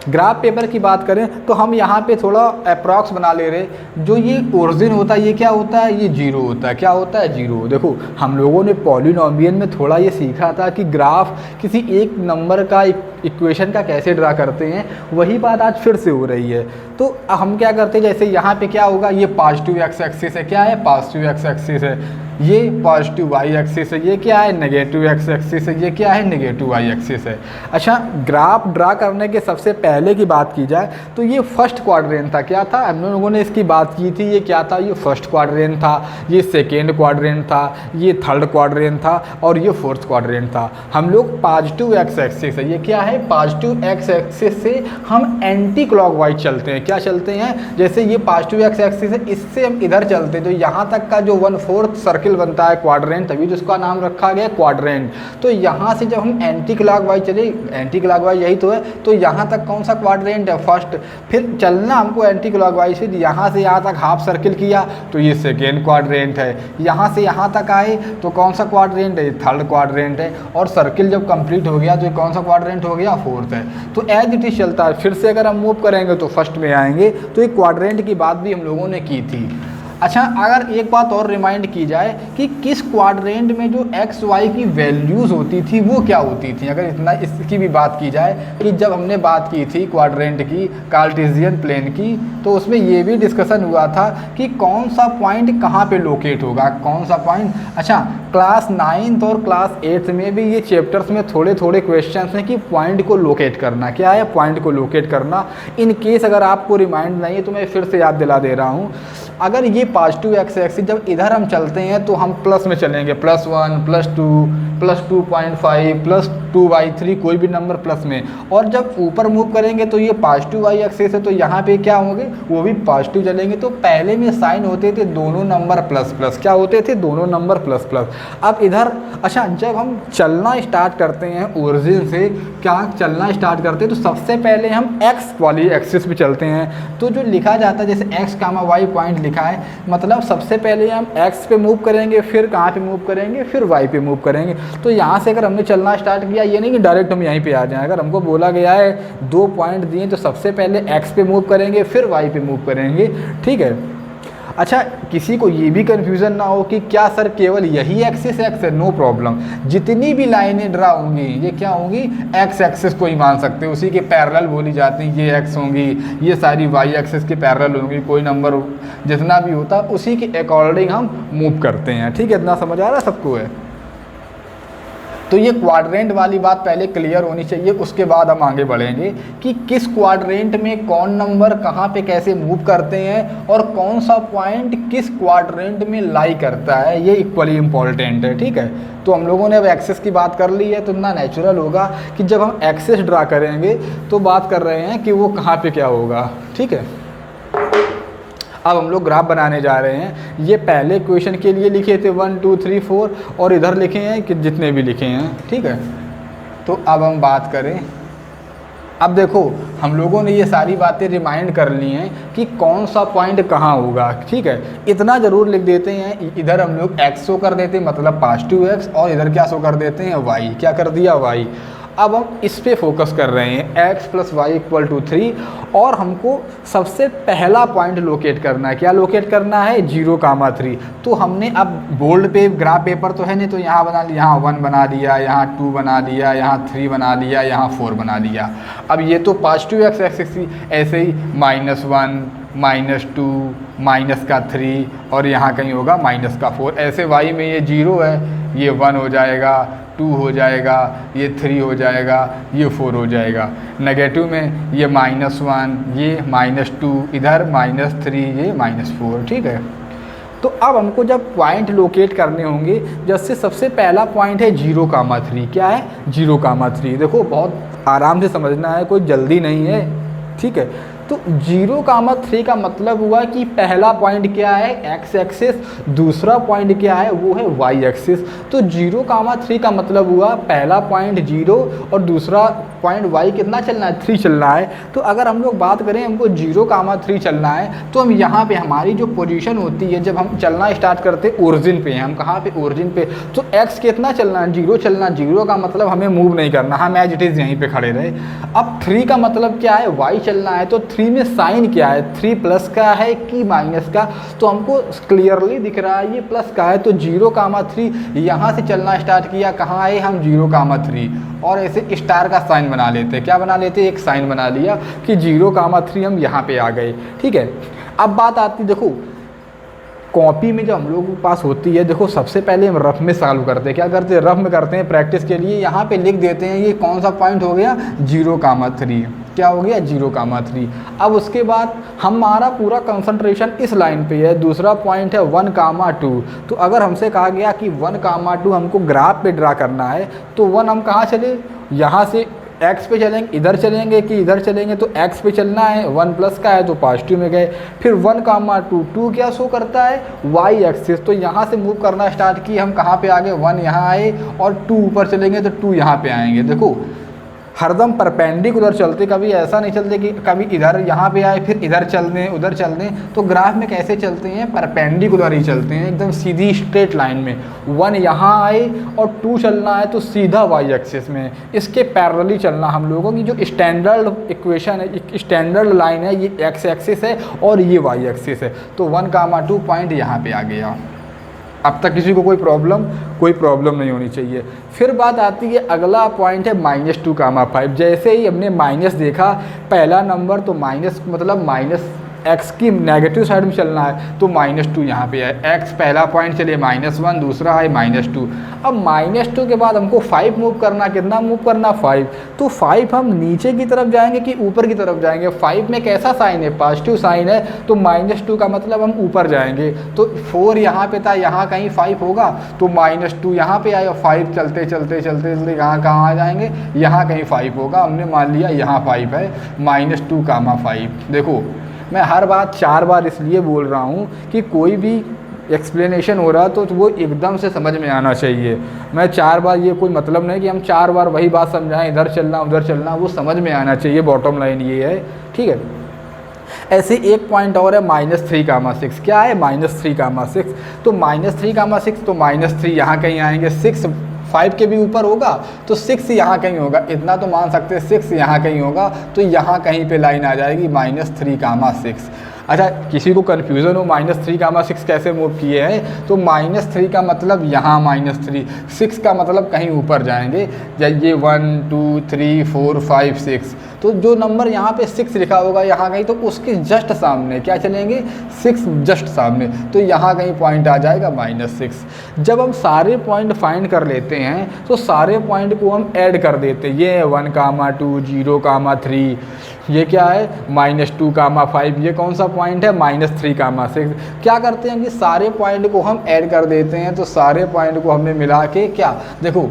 ग्राफ पेपर की बात करें तो हम यहाँ पे थोड़ा अप्रॉक्स बना ले रहे। जो ये ओरिजिन होता है ये क्या होता है, ये 0 होता है। क्या होता है, 0। देखो हम लोगों ने पॉलिनोमियल में थोड़ा ये सीखा था कि ग्राफ किसी एक नंबर का इक्वेशन का कैसे ड्रा करते हैं, वही बात आज फिर से हो रही है। तो हम क्या करते हैं, जैसे यहाँ पे क्या होगा, ये पॉजिटिव एक्स एक्सिस है, क्या है, पॉजिटिव एक्स एक्सिस है, ये पॉजिटिव वाई एक्सिस है, ये क्या है, नेगेटिव एक्स एक्सिस है, ये क्या है, नेगेटिव वाई एक्सिस है। अच्छा, ग्राफ ड्रा करने के सबसे पहले की बात की जाए तो ये फर्स्ट क्वाड्रेंट था। क्या था, हम लोगों ने इसकी बात की थी, ये क्या था, ये फर्स्ट क्वाड्रेंट था, ये सेकेंड क्वाड्रेंट था, ये थर्ड क्वाड्रेंट था और ये फोर्थ क्वाड्रेंट था। हम लोग पॉजिटिव एक्स एक्सिस है, ये क्या है, पॉजिटिव एक्स एक्सिस से हम एंटी क्लॉकवाइज चलते हैं। क्या चलते हैं, जैसे ये पॉजिटिव एक्स एक्सिस है, इससे हम इधर चलते हैं तो यहाँ तक का जो 1/4 सर्किल बनता है क्वाड्रेंट, तभी तो इसका नाम रखा गया क्वाड्रेंट। तो यहाँ से जब हम एंटी क्लॉकवाइज चले, एंटी क्लॉकवाइज यही तो है, तो यहाँ तक कौन सा क्वाड्रेंट है, फर्स्ट। फिर चलना हमको एंटी क्लॉकवाइज, फिर यहाँ से यहाँ तक हाफ सर्किल किया तो ये सेकेंड क्वाड्रेंट है। यहाँ से यहाँ तक आए तो कौन सा क्वाड्रेंट है, थर्ड क्वाड्रेंट है। और सर्किल जब कंप्लीट हो गया तो ये कौन सा क्वाड्रेंट हो गया, फोर्थ है। तो एज इट इज चलता है। फिर से अगर हम मूव करेंगे तो फर्स्ट में आएंगे। तो ये क्वाड्रेंट की बात भी हम लोगों ने की थी। अच्छा, अगर एक बात और रिमाइंड की जाए कि किस क्वाड्रेंट में जो एक्स वाई की वैल्यूज़ होती थी वो क्या होती थी, अगर इतना इसकी भी बात की जाए कि जब हमने बात की थी क्वाड्रेंट की, कार्टेशियन प्लेन की, तो उसमें ये भी डिस्कशन हुआ था कि कौन सा पॉइंट कहाँ पे लोकेट होगा, कौन सा पॉइंट। अच्छा, क्लास 9th और क्लास 8th में भी ये चैप्टर्स में थोड़े थोड़े क्वेश्चन हैं कि पॉइंट को लोकेट करना। क्या है, पॉइंट को लोकेट करना। इन केस अगर आपको रिमाइंड नहीं है तो मैं फिर से याद दिला दे रहा हूँ। अगर ये पॉजिटिव एक्स एक्सिस जब इधर हम चलते हैं तो हम प्लस में चलेंगे, +1 +2 +2.5 +2/3 कोई भी नंबर प्लस में। और जब ऊपर मूव करेंगे तो ये पॉजिटिव वाई एक्सिस है तो यहाँ पे क्या होंगे, वो भी पॉजिटिव चलेंगे। तो पहले में साइन होते थे दोनों नंबर प्लस प्लस, क्या होते थे, दोनों नंबर प्लस प्लस। अब इधर अच्छा जब हम चलना स्टार्ट करते हैं ओरिजिन से, क्या चलना स्टार्ट करते हैं तो सबसे पहले हम एक्स वाली एक्सिस पे चलते हैं। तो जो लिखा जाता है जैसे x, y पॉइंट लिखा है, मतलब सबसे पहले हम x पे मूव करेंगे, फिर कहाँ पे मूव करेंगे, फिर y पे मूव करेंगे। तो यहाँ से अगर हमने चलना स्टार्ट किया, ये नहीं कि डायरेक्ट हम यहीं पे आ जाएं। अगर हमको बोला गया है 2 पॉइंट दिए तो सबसे पहले x पे मूव करेंगे, फिर y पे मूव करेंगे, ठीक है। अच्छा किसी को ये भी कन्फ्यूज़न ना हो कि क्या सर केवल यही एक्सिस एक्स है, नो प्रॉब्लम। जितनी भी लाइनें ड्रा होंगी ये क्या होंगी, एक्स एक्सिस को ही मान सकते हैं, उसी के पैरेलल बोली जाती हैं। ये एक्स होंगी, ये सारी वाई एक्सिस के पैरेलल होंगी, कोई नंबर जितना भी होता उसी के अकॉर्डिंग हम मूव करते हैं, ठीक है। इतना समझ आ रहा है सबको है। तो ये क्वाड्रेंट वाली बात पहले क्लियर होनी चाहिए, उसके बाद हम आगे बढ़ेंगे कि किस क्वाड्रेंट में कौन नंबर कहाँ पे कैसे मूव करते हैं और कौन सा पॉइंट किस क्वाड्रेंट में लाई करता है, ये इक्वली इम्पॉर्टेंट है, ठीक है। तो हम लोगों ने अब एक्सेस की बात कर ली है, तो इतना नेचुरल होगा कि जब हम एक्सेस ड्रा करेंगे तो बात कर रहे हैं कि वो कहाँ पर क्या होगा, ठीक है। अब हम लोग ग्राफ बनाने जा रहे हैं। ये पहले क्वेश्चन के लिए लिखे थे 1 2 3 4 और इधर लिखे हैं कि जितने भी लिखे हैं, ठीक है। तो अब हम बात करें, अब देखो हम लोगों ने ये सारी बातें रिमाइंड कर ली हैं कि कौन सा पॉइंट कहाँ होगा, ठीक है। इतना ज़रूर लिख देते हैं, इधर हम लोग x शो कर देते हैं मतलब पॉजिटिव x, और इधर क्या शो कर देते हैं y, क्या कर दिया y। अब हम इस पे फोकस कर रहे हैं x + y = 3 और हमको सबसे पहला पॉइंट लोकेट करना है। क्या लोकेट करना है, 0,3। तो हमने अब बोल्ड पे ग्राफ पेपर तो है नहीं, तो यहाँ बना लिया, यहाँ 1 बना दिया, यहाँ 2 बना दिया, यहाँ 3 बना दिया, यहाँ 4 बना दिया। अब ये तो पॉजिटिव एक्स एक्सिस ऐसे ही -1 -2 -3 और यहाँ कहीं होगा -4। ऐसे y में ये 0 है, ये 1 हो जाएगा, 2 हो जाएगा, ये 3 हो जाएगा, ये 4 हो जाएगा। नेगेटिव में ये -1, ये -2, इधर -3, ये -4, ठीक है। तो अब हमको जब पॉइंट लोकेट करने होंगे, जैसे सबसे पहला पॉइंट है 0,3। क्या है, 0,3। देखो बहुत आराम से समझना है, कोई जल्दी नहीं है, ठीक है। तो 0,3 का मतलब हुआ कि पहला पॉइंट क्या है, एक्स एक्सिस, दूसरा पॉइंट क्या है, वो है वाई एक्सिस। तो 0,3 का मतलब हुआ पहला पॉइंट 0 और दूसरा पॉइंट वाई कितना चलना है, 3 चलना है। तो अगर हम लोग बात करें हमको 0,3 चलना है, तो हम यहाँ पे हमारी जो पोजीशन होती है जब हम चलना स्टार्ट करते ओरिजिन पे, हम कहाँ पे, ओरिजिन पे। तो एक्स कितना चलना है, 0 चलना। 0 का मतलब हमें मूव नहीं करना, हम एज इट इज़ यहीं पे खड़े रहे। अब 3 का मतलब क्या है, वाई चलना है। तो 3 में साइन क्या है, 3 प्लस का है कि माइनस का, तो हमको क्लियरली दिख रहा है ये प्लस का है। तो 0,3 यहाँ से चलना स्टार्ट किया, कहाँ आए हम, 0,3 और ऐसे स्टार का साइन बना लेते हैं। क्या बना लेते हैं, एक साइन बना लिया कि 0,3 हम यहाँ पे आ गए, ठीक है। अब बात आती, देखो कॉपी में जब हम लोगों के पास होती है, देखो सबसे पहले हम रफ में सॉल्व करते हैं। क्या करते हैं, रफ में करते हैं प्रैक्टिस के लिए। यहाँ पे लिख देते हैं ये कौन सा पॉइंट हो गया, 0,3। क्या हो गया, 0,3। अब उसके बाद हमारा पूरा कंसंट्रेशन इस लाइन पे है। दूसरा पॉइंट है 1,2। तो अगर हमसे कहा गया कि 1,2 हमको ग्राफ पे ड्रा करना है, तो 1 हम कहाँ चले, यहाँ से x पे चलेंगे, इधर चलेंगे कि इधर चलेंगे, तो x पे चलना है। 1 प्लस का है तो पॉजिटिव में गए। फिर 1,2, 2 क्या शो करता है, y एक्सिस। तो यहाँ से मूव करना स्टार्ट किए, हम कहाँ पे आ गए, 1 यहाँ आए और 2 ऊपर चलेंगे तो 2 यहाँ पे आएंगे। देखो हरदम परपेंडिकुलर चलते, कभी ऐसा नहीं चलते कि कभी इधर यहाँ पे आए फिर इधर चल दें उधर चल दें। तो ग्राफ में कैसे चलते हैं, परपेंडिकुलर ही चलते हैं, एकदम सीधी स्ट्रेट लाइन में। 1 यहाँ आए और 2 चलना है तो सीधा वाई एक्सिस में, इसके पैरेलली चलना। हम लोगों की जो स्टैंडर्ड इक्वेशन है, स्टैंडर्ड लाइन है, ये एक्स एक्सिस है और ये वाई एक्सिस है। तो 1,2 पॉइंट यहाँ पे आ गया। अब तक किसी को कोई प्रॉब्लम नहीं होनी चाहिए। फिर बात आती है, अगला पॉइंट है -2,5। जैसे ही हमने माइनस देखा पहला नंबर, तो माइनस मतलब x की नेगेटिव साइड में चलना है तो -2 यहाँ पे है। x पहला पॉइंट चलिए -1, दूसरा है -2। अब -2 के बाद हमको 5 मूव करना, कितना मूव करना 5, तो 5 हम नीचे की तरफ जाएंगे कि ऊपर की तरफ जाएंगे। 5 में कैसा साइन है, पॉजिटिव साइन है, तो -2 का मतलब हम ऊपर जाएंगे। तो 4 यहाँ पे था, यहाँ कहीं 5 होगा तो -2 यहाँ पे आएगा। 5 चलते चलते चलते चलते यहाँ कहाँ आ जाएंगे, यहाँ कहीं 5 होगा। हमने मान लिया यहाँ 5 है, -2 कामा 5। देखो मैं हर बात 4 बार इसलिए बोल रहा हूँ कि कोई भी एक्सप्लेनेशन हो रहा तो वो एकदम से समझ में आना चाहिए। मैं 4 बार, ये कोई मतलब नहीं कि हम 4 बार वही बात समझाएं, इधर चलना उधर चलना, वो समझ में आना चाहिए। बॉटम लाइन ये है, ठीक है। ऐसे एक पॉइंट और है -3,6। क्या है -3,6? तो -3,6 तो -3 यहाँ कहीं आएंगे। 6 5 के भी ऊपर होगा तो 6 यहाँ कहीं होगा, इतना तो मान सकते हैं 6 यहाँ कहीं होगा, तो यहाँ कहीं पे लाइन आ जाएगी -3,6। अच्छा, किसी को कन्फ्यूज़न हो -3,6 कैसे मूव किए हैं, तो -3 का मतलब यहाँ -3, 6 का मतलब कहीं ऊपर जाएंगे। ये 1 2 3 4 5 6, तो जो नंबर यहाँ पे 6 लिखा होगा यहाँ कहीं, तो उसके जस्ट सामने क्या चलेंगे, 6 जस्ट सामने, तो यहाँ कहीं पॉइंट आ जाएगा -6। जब हम सारे पॉइंट फाइंड कर लेते हैं तो सारे पॉइंट को हम ऐड कर देते हैं। ये 1, 2, 0, 3, ये क्या है -2, 5, ये कौन सा पॉइंट है -3,6। क्या करते हैं कि सारे पॉइंट को हम ऐड कर देते हैं, तो सारे पॉइंट को हमने मिला के क्या, देखो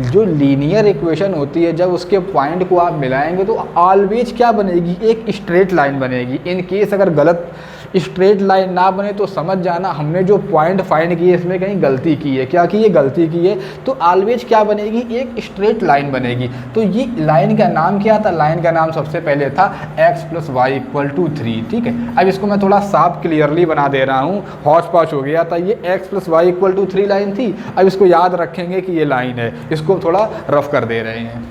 जो लीनियर इक्वेशन होती है जब उसके पॉइंट को आप मिलाएंगे तो ऑलवेज क्या बनेगी, एक स्ट्रेट लाइन बनेगी। इन केस अगर गलत स्ट्रेट लाइन ना बने तो समझ जाना हमने जो पॉइंट फाइंड किए इसमें कहीं गलती की है। क्या की है, गलती की है। तो ऑलवेज क्या बनेगी, एक स्ट्रेट लाइन बनेगी। तो ये लाइन का नाम क्या था, लाइन का नाम सबसे पहले था x + y = 3, ठीक है। अब इसको मैं थोड़ा साफ क्लियरली बना दे रहा हूँ, हौच पौच हो गया था। ये x + y = 3 लाइन थी। अब इसको याद रखेंगे कि ये लाइन है, इसको थोड़ा रफ कर दे रहे हैं।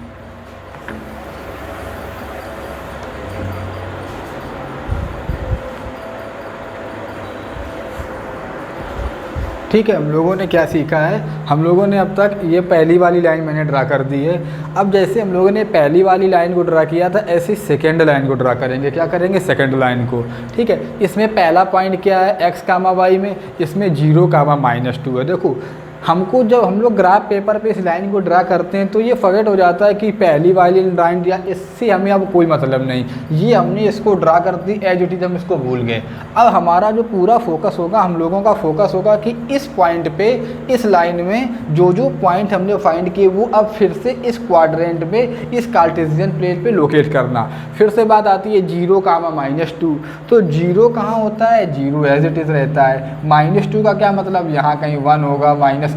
ठीक है, हम लोगों ने क्या सीखा है, हम लोगों ने अब तक ये पहली वाली लाइन मैंने ड्रा कर दी है। अब जैसे हम लोगों ने पहली वाली लाइन को ड्रा किया था, ऐसे सेकंड लाइन को ड्रा करेंगे। क्या करेंगे, सेकंड लाइन को, ठीक है। इसमें पहला पॉइंट क्या है, x, y में, इसमें 0, -2 है। देखो हमको जब हम लोग ग्राफ पेपर पे इस लाइन को ड्रा करते हैं तो ये फॉरगेट हो जाता है कि पहली वाली लाइन दिया, इससे हमें अब कोई मतलब नहीं, ये हमने इसको ड्रा कर दी एज इट इज, हम इसको भूल गए। अब हमारा जो पूरा फोकस होगा, हम लोगों का फोकस होगा कि इस पॉइंट पे, इस लाइन में जो जो पॉइंट हमने फाइंड किए वो अब फिर से इस क्वाड्रेंट में, इस कार्टेशियन प्लेन पे लोकेट करना। फिर से बात आती है 0, -2, तो 0 कहाँ होता है, 0 एज इट इज़ रहता है। -2 का क्या मतलब, यहाँ कहीं 1 होगा, -1,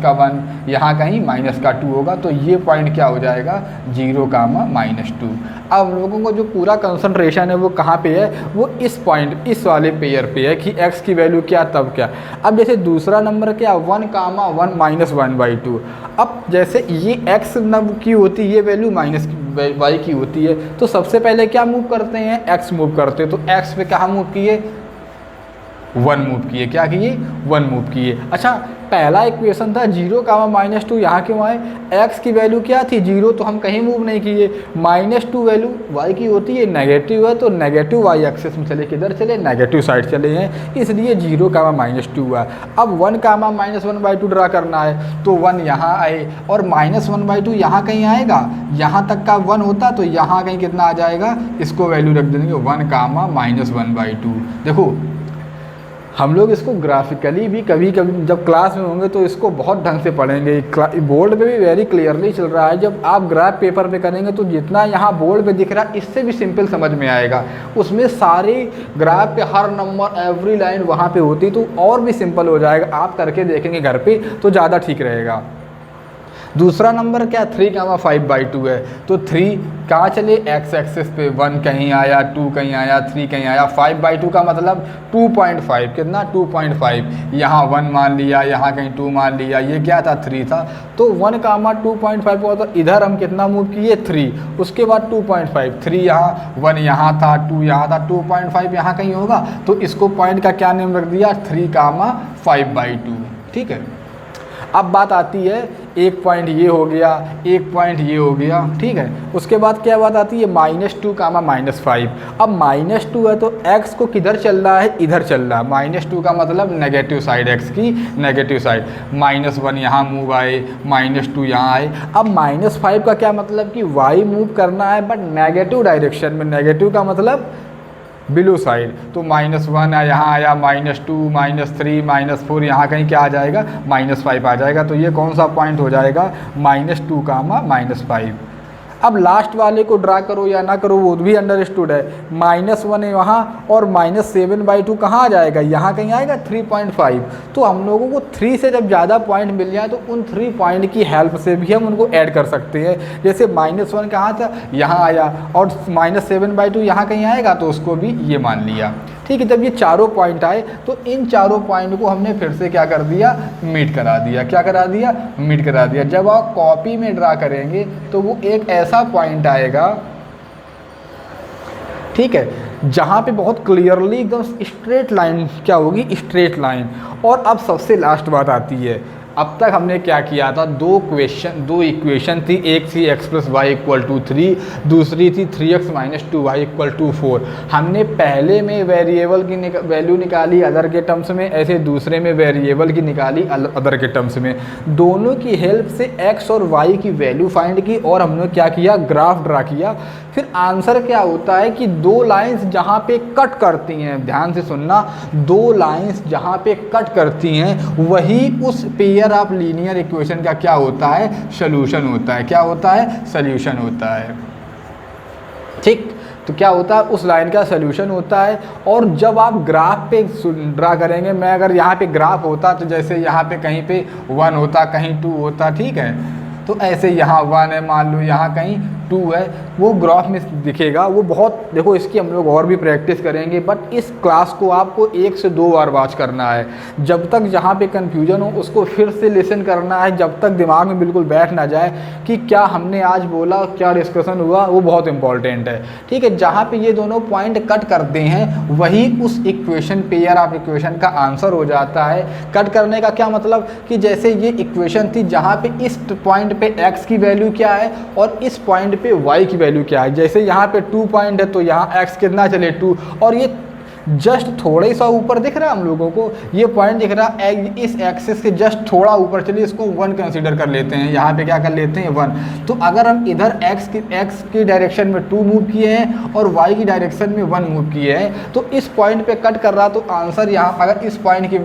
यहाँ कहीं -2 होगा, तो ये पॉइंट क्या हो जाएगा, 0, -2। अब हम लोगों को जो पूरा कंसंट्रेशन है वो कहाँ पे है, वो इस पॉइंट, इस वाले पेयर पे है कि x की वैल्यू क्या तब क्या। अब जैसे दूसरा नंबर क्या, 1, 1 -1/2। अब जैसे ये x की होती है, ये वैल्यू -y की होती है, तो सबसे पहले क्या मूव करते हैं, x मूव करते हैं। तो x पे कहाँ मूव किए, 1 मूव किए। क्या किए, 1 मूव किए। अच्छा, पहला इक्वेशन था 0, -2, यहाँ क्यों आए, x की वैल्यू क्या थी, 0, तो हम कहीं मूव नहीं किए। -2 वैल्यू y की होती है, नेगेटिव है, तो नेगेटिव y एक्सिस में चले, किधर चले, नेगेटिव साइड चले हैं, इसलिए 0, -2 हुआ। अब 1, -1/2 ड्रा करना है, तो 1 यहाँ आए और -1/2 यहाँ कहीं आएगा, यहाँ तक का 1 होता तो यहाँ कहीं कितना आ जाएगा, इसको वैल्यू रख देंगे 1, -1/2। देखो हम लोग इसको ग्राफिकली भी कभी कभी जब क्लास में होंगे तो इसको बहुत ढंग से पढ़ेंगे। बोर्ड पे भी वेरी क्लियरली चल रहा है, जब आप ग्राफ पेपर पे करेंगे तो जितना यहाँ बोर्ड पे दिख रहा है इससे भी सिंपल समझ में आएगा। उसमें सारे ग्राफ पे हर नंबर, एवरी लाइन वहाँ पे होती तो और भी सिंपल हो जाएगा। आप करके देखेंगे घर पे तो ज़्यादा ठीक रहेगा। दूसरा नंबर क्या, 3, 5/2 है, तो 3 कहाँ चले, x एक्सिस पे, 1 कहीं आया, 2 कहीं आया, 3 कहीं आया। 5/2 का मतलब 2.5, कितना, 2.5। यहाँ 1 मान लिया, यहाँ कहीं 2 मान लिया, ये क्या था, 3 था, तो 1, 2.5 हुआ। तो इधर हम कितना मूव किए, 3, उसके बाद 2.5, 3 यहाँ, 1 यहाँ था, 2 यहाँ था, 2.5 यहाँ कहीं होगा, तो इसको पॉइंट का क्या नेम रख दिया, 3, 5/2, ठीक है। अब बात आती है, एक पॉइंट ये हो गया, एक पॉइंट ये हो गया, ठीक है। उसके बाद क्या बात आती है, -2 कामा -5। अब -2 है तो x को किधर चल रहा है, इधर चल रहा है। -2 का मतलब नेगेटिव साइड, x की नेगेटिव साइड। -1 यहाँ मूव आए, -2 यहाँ आए। अब -5 का क्या मतलब कि y मूव करना है बट नेगेटिव डायरेक्शन में। नेगेटिव का मतलब बिलो साइड। तो -1 यहाँ आया, -2, -3, -4, यहाँ कहीं क्या आ जाएगा, -5 आ जाएगा। तो ये कौन सा पॉइंट हो जाएगा, -2 कामा -5। अब लास्ट वाले को ड्रा करो या ना करो वो भी अंडरस्टूड है। -1 है वहाँ और -7/2 कहाँ आ जाएगा, यहाँ कहीं आएगा 3.5। तो हम लोगों को 3 से जब ज़्यादा पॉइंट मिल जाए तो उन 3 पॉइंट की हेल्प से भी हम उनको ऐड कर सकते हैं। जैसे -1 कहाँ था, यहाँ आया, और -7/2 यहाँ कहीं आएगा तो उसको भी ये मान लिया, ठीक है। जब ये चारों पॉइंट आए तो इन चारों पॉइंट को हमने फिर से क्या कर दिया, मीट करा दिया। क्या करा दिया, मीट करा दिया। जब आप कॉपी में ड्रा करेंगे तो वो एक ऐसा पॉइंट आएगा, ठीक है, जहाँ पे बहुत क्लियरली एकदम स्ट्रेट लाइन क्या होगी, स्ट्रेट लाइन। और अब सबसे लास्ट बात आती है, अब तक हमने क्या किया था, दो इक्वेशन थी। एक थी x + y = 3, दूसरी थी 3x - 2y = 4। हमने पहले में वेरिएबल की वैल्यू निकाली अदर के टर्म्स में, ऐसे दूसरे में वेरिएबल की निकाली अदर के टर्म्स में। दोनों की हेल्प से x और y की वैल्यू फाइंड की और हमने क्या किया, ग्राफ ड्रा किया। फिर आंसर क्या होता है कि दो लाइंस जहाँ पे कट करती हैं, ध्यान से सुनना, दो लाइंस जहाँ पे कट करती हैं वही उस पेयर ऑफ लीनियर इक्वेशन का क्या होता है, सॉल्यूशन होता है। क्या होता है, सॉल्यूशन होता है, ठीक। तो क्या होता है, उस लाइन का सॉल्यूशन होता है। और जब आप ग्राफ पे ड्रा करेंगे, मैं अगर यहाँ पे ग्राफ होता तो जैसे यहाँ पे कहीं पे 1 होता, कहीं 2 होता, ठीक है। तो ऐसे यहाँ 1 है मान लो, यहाँ कहीं 2 है, वो ग्राफ में दिखेगा। वो बहुत, देखो इसकी हम लोग और भी प्रैक्टिस करेंगे, बट इस क्लास को आपको 1 से 2 बार वॉच करना है। जब तक जहाँ पे कन्फ्यूजन हो उसको फिर से लिसन करना है, जब तक दिमाग में बिल्कुल बैठ ना जाए कि क्या हमने आज बोला, क्या डिस्कशन हुआ, वो बहुत इंपॉर्टेंट है, ठीक है। जहाँ पे ये दोनों पॉइंट कट करते हैं वही उस इक्वेशन, पेयर ऑफ इक्वेशन का आंसर हो जाता है। कट करने का क्या मतलब कि जैसे ये इक्वेशन थी जहाँ पे इस पॉइंट पे x की वैल्यू क्या है और इस पॉइंट पे y की वैल्यू क्या है। जैसे यहाँ पे 2 पॉइंट है तो यहाँ x कितना चले 2, और ये जस्ट थोड़े सा ऊपर दिख रहा है हम लोगों को, ये पॉइंट दिख रहा है इस एक्सिस के जस्ट थोड़ा ऊपर, चलिए इसको 1 कंसीडर कर लेते हैं। यहाँ पे क्या कर लेते हैं 1। तो अगर हम इधर x की डायरेक्शन में 2 मूव किए हैं और y की डायरेक्शन में 1 मूव किए हैं, तो इस पॉइंट पे कट कर रहा, तो आंसर यहाँ अगर इस पॉइंट की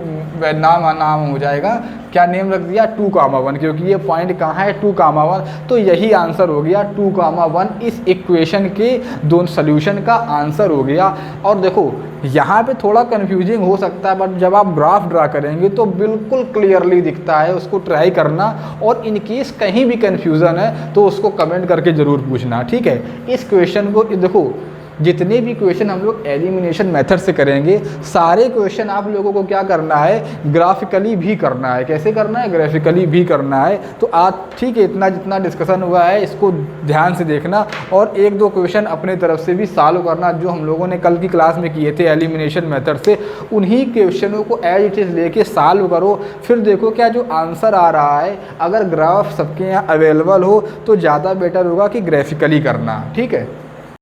नाम हो जाएगा, क्या नेम रख दिया, 2,1, क्योंकि ये पॉइंट कहाँ है 2,1। तो यही आंसर हो गया 2,1, इस इक्वेशन के दोनों सोल्यूशन का आंसर हो गया। और देखो यहाँ पे थोड़ा कंफ्यूजिंग हो सकता है, बट जब आप ग्राफ ड्रा करेंगे तो बिल्कुल क्लियरली दिखता है, उसको ट्राई करना। और इन केस कहीं भी कंफ्यूजन है तो उसको कमेंट करके ज़रूर पूछना, ठीक है। इस क्वेश्चन को देखो, जितने भी क्वेश्चन हम लोग एलिमिनेशन मेथड से करेंगे, सारे क्वेश्चन आप लोगों को क्या करना है, ग्राफिकली भी करना है। कैसे करना है, ग्राफिकली भी करना है। तो आज ठीक है, इतना जितना डिस्कशन हुआ है इसको ध्यान से देखना और 1-2 क्वेश्चन अपने तरफ से भी सॉल्व करना, जो हम लोगों ने कल की क्लास में किए थे एलिमिनेशन मेथड से। उन्हीं क्वेश्चनों को एज इट इज़ लेके सॉल्व करो, फिर देखो क्या जो आंसर आ रहा है, अगर ग्राफ सबके यहाँ अवेलेबल हो तो ज़्यादा बेटर होगा कि ग्राफिकली करना, ठीक है।